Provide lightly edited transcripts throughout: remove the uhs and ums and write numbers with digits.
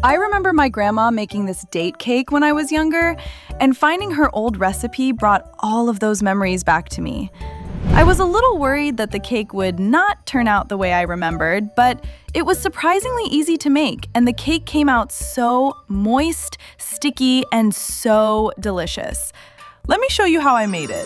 I remember my grandma making this date cake when I was younger, and finding her old recipe brought all of those memories back to me. I was a little worried that the cake would not turn out the way I remembered, but it was surprisingly easy to make, and the cake came out so moist, sticky, and so delicious. Let me show you how I made it.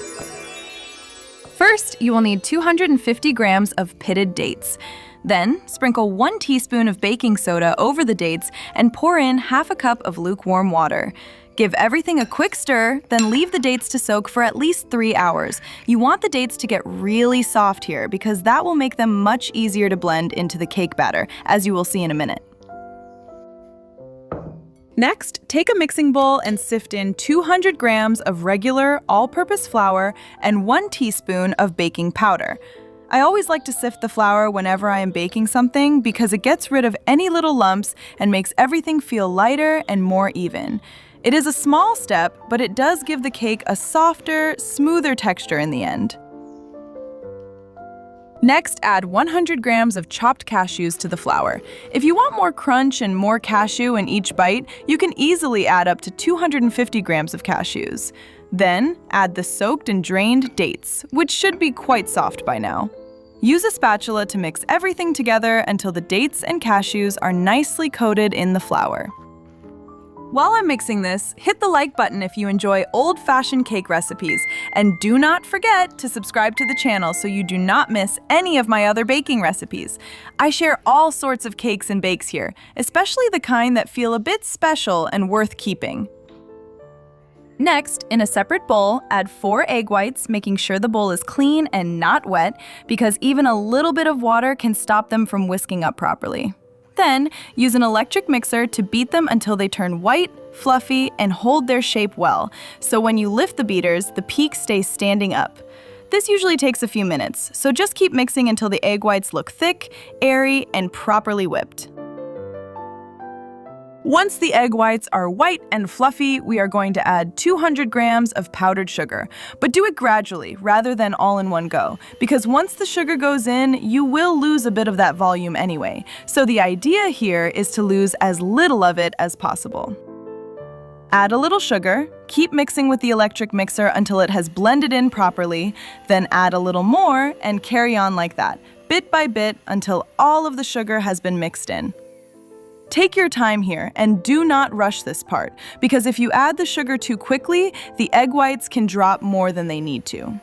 First, you will need 250 grams of pitted dates. Then, sprinkle 1 teaspoon of baking soda over the dates and pour in half a cup of lukewarm water. Give everything a quick stir, then leave the dates to soak for at least 3 hours. You want the dates to get really soft here because that will make them much easier to blend into the cake batter, as you will see in a minute. Next, take a mixing bowl and sift in 200 grams of regular all-purpose flour and 1 teaspoon of baking powder. I always like to sift the flour whenever I am baking something because it gets rid of any little lumps and makes everything feel lighter and more even. It is a small step, but it does give the cake a softer, smoother texture in the end. Next, add 100 grams of chopped cashews to the flour. If you want more crunch and more cashew in each bite, you can easily add up to 250 grams of cashews. Then, add the soaked and drained dates, which should be quite soft by now. Use a spatula to mix everything together until the dates and cashews are nicely coated in the flour. While I'm mixing this, hit the like button if you enjoy old-fashioned cake recipes, and do not forget to subscribe to the channel so you do not miss any of my other baking recipes. I share all sorts of cakes and bakes here, especially the kind that feel a bit special and worth keeping. Next, in a separate bowl, add 4 egg whites, making sure the bowl is clean and not wet, because even a little bit of water can stop them from whisking up properly. Then, use an electric mixer to beat them until they turn white, fluffy, and hold their shape well, so when you lift the beaters, the peak stays standing up. This usually takes a few minutes, so just keep mixing until the egg whites look thick, airy, and properly whipped. Once the egg whites are white and fluffy, we are going to add 200 grams of powdered sugar. But do it gradually, rather than all in one go, because once the sugar goes in, you will lose a bit of that volume anyway. So the idea here is to lose as little of it as possible. Add a little sugar, keep mixing with the electric mixer until it has blended in properly, then add a little more and carry on like that, bit by bit until all of the sugar has been mixed in. Take your time here and do not rush this part, because if you add the sugar too quickly, the egg whites can drop more than they need to.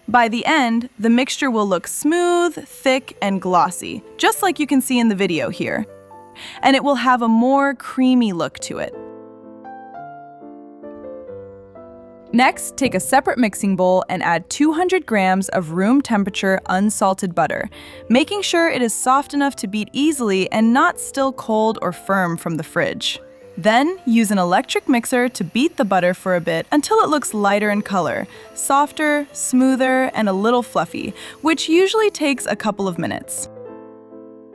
By the end, the mixture will look smooth, thick, and glossy, just like you can see in the video here. And it will have a more creamy look to it. Next, take a separate mixing bowl and add 200 grams of room temperature unsalted butter, making sure it is soft enough to beat easily and not still cold or firm from the fridge. Then, use an electric mixer to beat the butter for a bit until it looks lighter in color, softer, smoother, and a little fluffy, which usually takes a couple of minutes.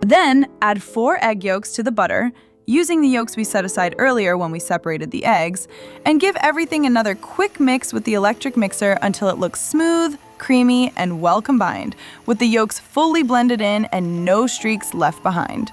Then, add 4 egg yolks to the butter, using the yolks we set aside earlier when we separated the eggs, and give everything another quick mix with the electric mixer until it looks smooth, creamy, and well combined, with the yolks fully blended in and no streaks left behind.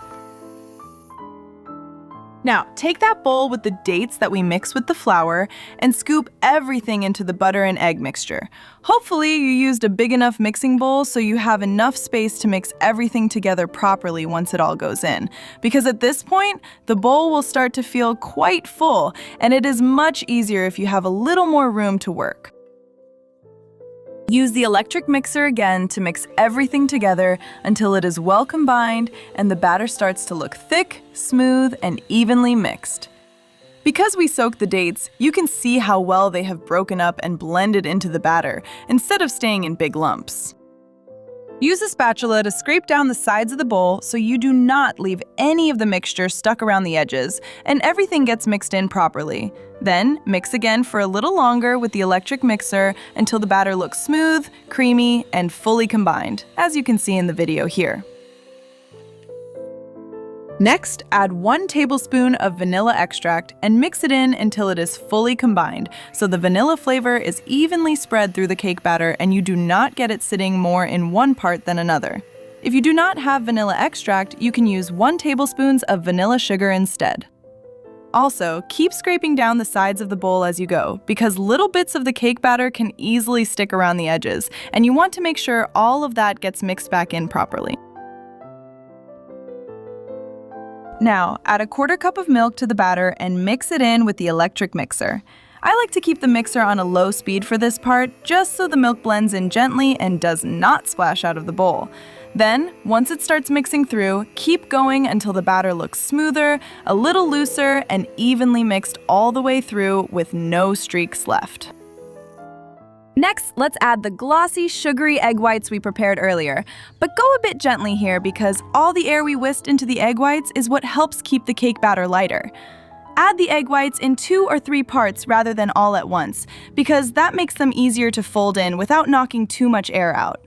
Now, take that bowl with the dates that we mixed with the flour and scoop everything into the butter and egg mixture. Hopefully, you used a big enough mixing bowl so you have enough space to mix everything together properly once it all goes in. Because at this point, the bowl will start to feel quite full, and it is much easier if you have a little more room to work. Use the electric mixer again to mix everything together until it is well combined and the batter starts to look thick, smooth, and evenly mixed. Because we soaked the dates, you can see how well they have broken up and blended into the batter instead of staying in big lumps. Use a spatula to scrape down the sides of the bowl so you do not leave any of the mixture stuck around the edges and everything gets mixed in properly. Then, mix again for a little longer with the electric mixer until the batter looks smooth, creamy, and fully combined, as you can see in the video here. Next, add 1 tablespoon of vanilla extract and mix it in until it is fully combined, so the vanilla flavor is evenly spread through the cake batter and you do not get it sitting more in one part than another. If you do not have vanilla extract, you can use 1 tablespoon of vanilla sugar instead. Also, keep scraping down the sides of the bowl as you go, because little bits of the cake batter can easily stick around the edges, and you want to make sure all of that gets mixed back in properly. Now, add a 1/4 cup of milk to the batter and mix it in with the electric mixer. I like to keep the mixer on a low speed for this part, just so the milk blends in gently and does not splash out of the bowl. Then, once it starts mixing through, keep going until the batter looks smoother, a little looser, and evenly mixed all the way through with no streaks left. Next, let's add the glossy, sugary egg whites we prepared earlier. But go a bit gently here because all the air we whisked into the egg whites is what helps keep the cake batter lighter. Add the egg whites in 2 or 3 parts rather than all at once, because that makes them easier to fold in without knocking too much air out.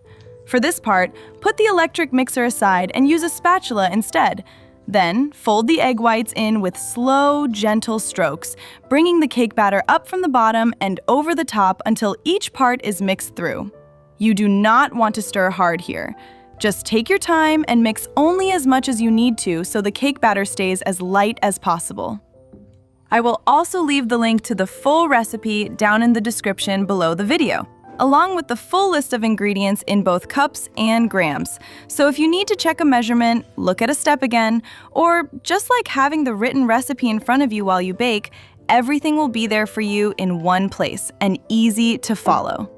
For this part, put the electric mixer aside and use a spatula instead. Then, fold the egg whites in with slow, gentle strokes, bringing the cake batter up from the bottom and over the top until each part is mixed through. You do not want to stir hard here. Just take your time and mix only as much as you need to so the cake batter stays as light as possible. I will also leave the link to the full recipe down in the description below the video, along with the full list of ingredients in both cups and grams. So if you need to check a measurement, look at a step again, or just like having the written recipe in front of you while you bake, everything will be there for you in one place and easy to follow.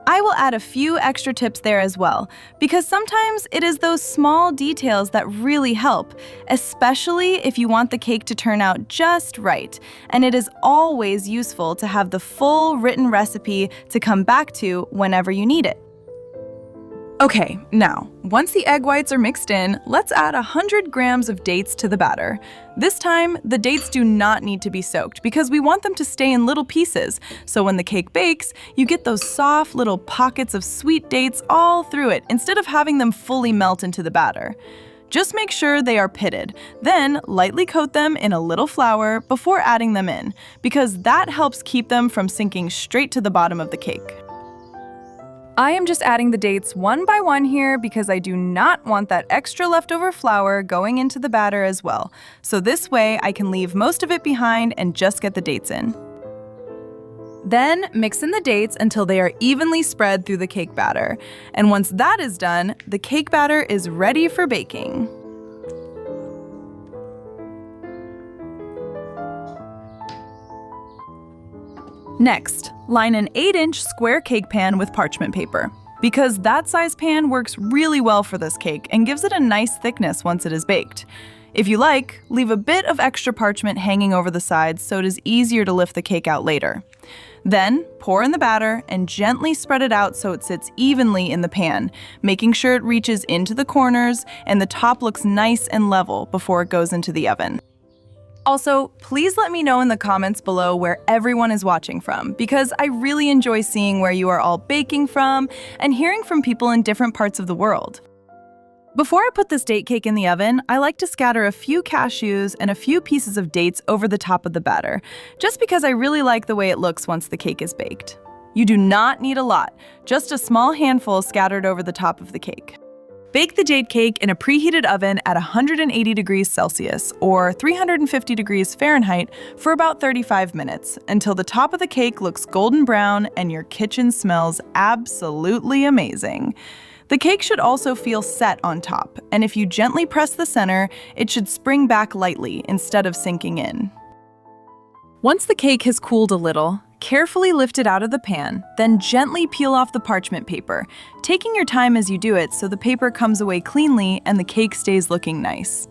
I will add a few extra tips there as well, because sometimes it is those small details that really help, especially if you want the cake to turn out just right, and it is always useful to have the full written recipe to come back to whenever you need it. Okay, now, once the egg whites are mixed in, let's add 100 grams of dates to the batter. This time, the dates do not need to be soaked because we want them to stay in little pieces, so when the cake bakes, you get those soft little pockets of sweet dates all through it instead of having them fully melt into the batter. Just make sure they are pitted, then lightly coat them in a little flour before adding them in, because that helps keep them from sinking straight to the bottom of the cake. I am just adding the dates one by one here because I do not want that extra leftover flour going into the batter as well. So this way I can leave most of it behind and just get the dates in. Then mix in the dates until they are evenly spread through the cake batter. And once that is done, the cake batter is ready for baking. Next, line an 8-inch square cake pan with parchment paper, because that size pan works really well for this cake and gives it a nice thickness once it is baked. If you like, leave a bit of extra parchment hanging over the sides so it is easier to lift the cake out later. Then, pour in the batter and gently spread it out so it sits evenly in the pan, making sure it reaches into the corners and the top looks nice and level before it goes into the oven. Also, please let me know in the comments below where everyone is watching from, because I really enjoy seeing where you are all baking from and hearing from people in different parts of the world. Before I put this date cake in the oven, I like to scatter a few cashews and a few pieces of dates over the top of the batter, just because I really like the way it looks once the cake is baked. You do not need a lot, just a small handful scattered over the top of the cake. Bake the date cake in a preheated oven at 180 degrees Celsius or 350 degrees Fahrenheit for about 35 minutes until the top of the cake looks golden brown and your kitchen smells absolutely amazing. The cake should also feel set on top, and if you gently press the center, it should spring back lightly instead of sinking in. Once the cake has cooled a little, carefully lift it out of the pan, then gently peel off the parchment paper, taking your time as you do it so the paper comes away cleanly and the cake stays looking nice.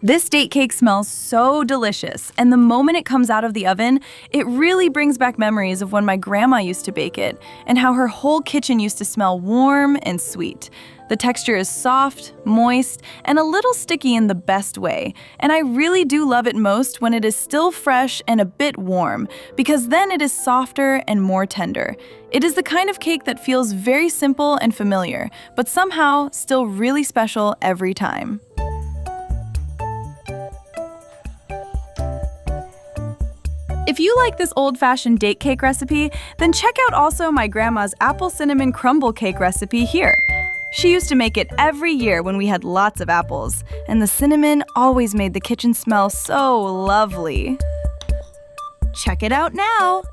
This date cake smells so delicious, and the moment it comes out of the oven, it really brings back memories of when my grandma used to bake it and how her whole kitchen used to smell warm and sweet. The texture is soft, moist, and a little sticky in the best way, and I really do love it most when it is still fresh and a bit warm, because then it is softer and more tender. It is the kind of cake that feels very simple and familiar, but somehow still really special every time. If you like this old-fashioned date cake recipe, then check out also my grandma's apple cinnamon crumble cake recipe here. She used to make it every year when we had lots of apples, and the cinnamon always made the kitchen smell so lovely. Check it out now!